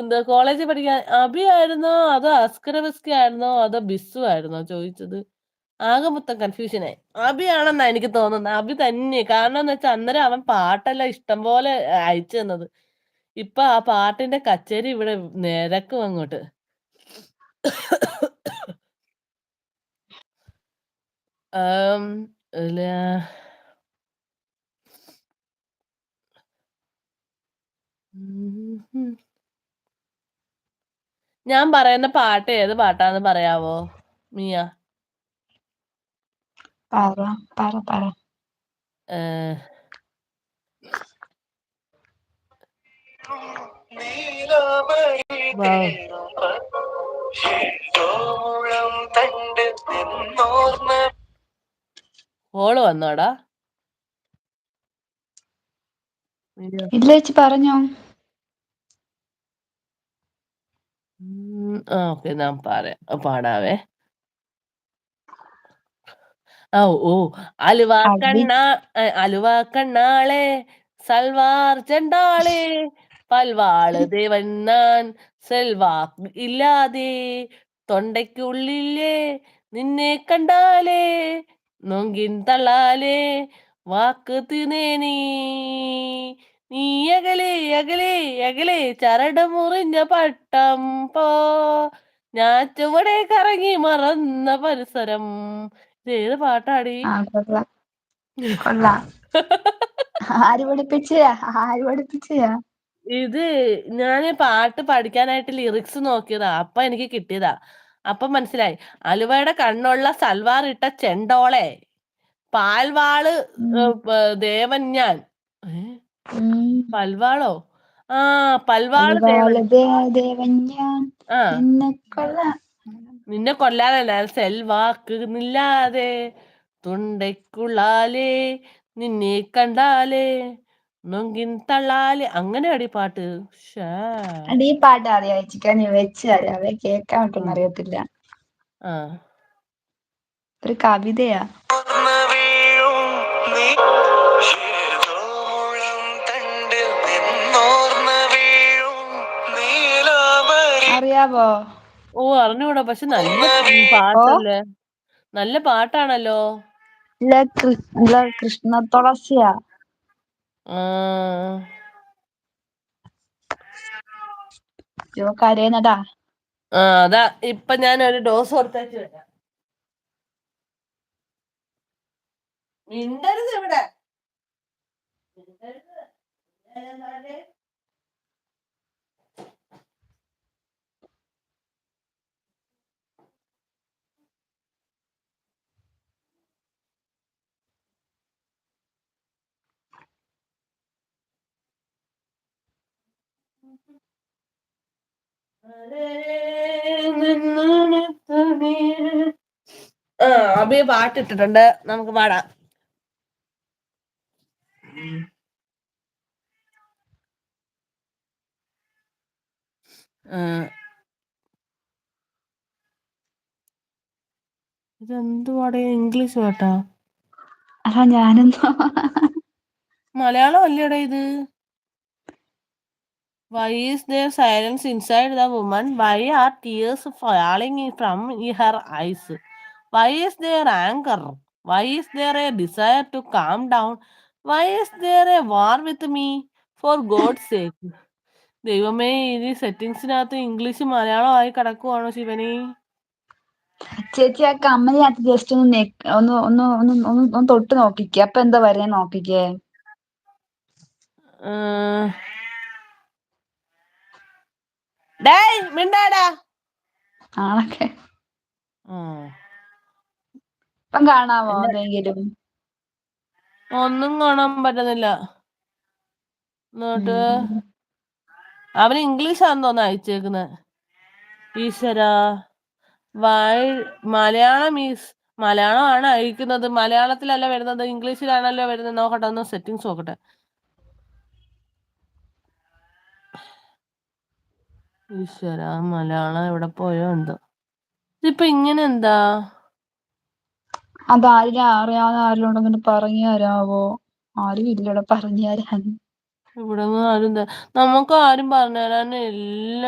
എന്താ കോളേജിൽ പഠിക്കാൻ അബി ആയിരുന്നോ അതോ അസ്കരബസ്കി ആയിരുന്നോ അതോ ബിസു ആയിരുന്നോ ചോദിച്ചത്? ആകെ മൊത്തം കൺഫ്യൂഷനായി. അബി ആണെന്നാ എനിക്ക് തോന്നുന്നത്. അബി തന്നെ. കാരണം എന്ന് വെച്ചാൽ അന്നേരം അവൻ പാട്ടെല്ലാം ഇഷ്ടം പോലെ അയച്ചു തന്നത്. ഇപ്പൊ ആ പാട്ടിന്റെ കച്ചേരി ഇവിടെ നിരക്കും അങ്ങോട്ട്. ആം, ഇല്ല. ഞാൻ പറയുന്ന പാട്ട് ഏത് പാട്ടാന്ന് പറയാവോ മിയ? പറ പറ പറ. ഏഹ്, വൗ. ഓള് വന്നോടാ? അയ്യോ. ഇല്ല ചേച്ചി പറഞ്ഞോ. ഓക്കെ, ഞാൻ പാടാവേ. ഓ അലുവ അബി കണ്ണ അലുവ കണ്ണാളെ സൽവാർ ചെണ്ടാളെ പൽവാള് ദേവൻ ഞാൻ സെൽവാക്ക് ഇല്ലാതെ തൊണ്ടയ്ക്കുള്ളിലെ നിന്നെ കണ്ടാലേ നൊങ്കിൻ തള്ളാലേ വാക്ക് തിനേനീ നീ അകലെ അകലെ അകലെ ചരട് മുറിഞ്ഞ പട്ടം പോ ഞാൻ ചുവടെ കറങ്ങി മറന്ന പരിസരം. ഇത് ഏത് പാട്ടാടി? ആ കൊള്ളാം കൊള്ളാം. ആര് പഠിപ്പിച്ചയാ? ആര് പഠിപ്പിച്ചയാ? ഇത് ഞാന് പാട്ട് പഠിക്കാനായിട്ട് ലിറിക്സ് നോക്കിയതാ. അപ്പൊ എനിക്ക് കിട്ടിയതാ. അപ്പൊ മനസ്സിലായി. അലുവയുടെ കണ്ണുള്ള സൽവാർ ഇട്ട ചെണ്ടോളെ പാൽവാള് ഉം, ദേവൻ ഞാൻ. ഏ? ഉം. പൽവാളോ? ആ, പൽവാള് ദേവൻ. അലുവാലതേ ദേവൻ ഞാൻ ആ, നിന്നെ കൊള്ളാം. നിന്നെ കൊല്ലാനല്ല, സെൽവാക്ക് നില്ലാതെ തുണ്ടയ്ക്കുള്ളാലേ നിന്നെ കണ്ടാലേ നൊങ്കിൻ തള്ളാലേ. അങ്ങനെ അടി പാട്ട്. ഷാ. അടി ഈ പാട്ട് അറിയാം ചേച്ചിക്ക്, ഞാൻ വെച്ച് തരാവേ. കേക്കാൻ ഉം. പറ്റുമെന്ന് അറിയത്തില്ല. ആ. ഒരു കവിതയാ. അറിയാവോ? ഓ, അറിഞ്ഞൂടാ. പക്ഷെ നല്ല ഓ പാട്ടല്ലേ. നല്ല പാട്ടാണല്ലോ. ഇല്ല ഇല്ല, കൃഷ്ണ തുളസിയാ. ആ, കരയുന്നടാ. അതാ ഇപ്പൊ ഞാൻ ഒരു ഡോസ് കൊടുത്തേച്ച് വരാം. മിണ്ടരുത് ഇവിടെ. മിണ്ടരുത്. ഏതാണ്ടേ? ആ, അഭിയെ പാട്ടിട്ടിട്ടുണ്ട്, നമുക്ക് പാടാം. ഇതെന്തുവാടേ, ഇംഗ്ലീഷ് പാട്ടാ? അതാ ഞാനെന്തോ. മലയാളം അല്ലേടാ ഇത്? Why is there silence inside the woman? Why are tears falling from her eyes? Why is there anger? Why is there a desire to calm down? Why is there a war with me? For God's sake. ദൈവമേ, ഈ സെറ്റിങ്സിനകത്ത് English Malayalam ആയി കിടക്കുവാണോ ശിവനി? ചേച്ചി ആ കമ്മലിനകത്ത് just ഒന്ന് തൊട്ട് നോക്കിക്കേ. അപ്പൊ എന്താ വരുന്നേ നോക്കിക്കേ. ഡേയ് മിണ്ടാടാ. ആണൊക്കെ ആ, ഇപ്പം കാണാവോ എന്നെ എന്തെങ്കിലും? ഒന്നും കാണാൻ പറ്റുന്നില്ല. എന്നിട്ട് ഉം. അവന് ഇംഗ്ലീഷാന്ന് തോന്നുന്നു അയച്ചേക്കുന്നത്. ഈശ്വരാ. മലയാളം മലയാളമാണ് അയക്കുന്നത്. മലയാളത്തിലല്ല വരുന്നത്, ഇംഗ്ലീഷിലാണല്ലോ വരുന്നത്. നോക്കട്ടെ, ഒന്ന് സെറ്റിങ്സ് നോക്കട്ടെ. ഈശ്വര, മലയാളം എവിടെ പോയോ എന്തോ. ഇതിപ്പോ ഇങ്ങനെ എന്താ? അതാരും അറിയാവുന്ന ആരെങ്കിലും ഉണ്ടെങ്കിൽ പറഞ്ഞു തരാവോ? ആരും ഇല്ലടെ പറഞ്ഞു തരാൻ. ഇവിടെങ്ങും ആരും നമുക്ക് ആരും പറഞ്ഞു തരാനില്ല.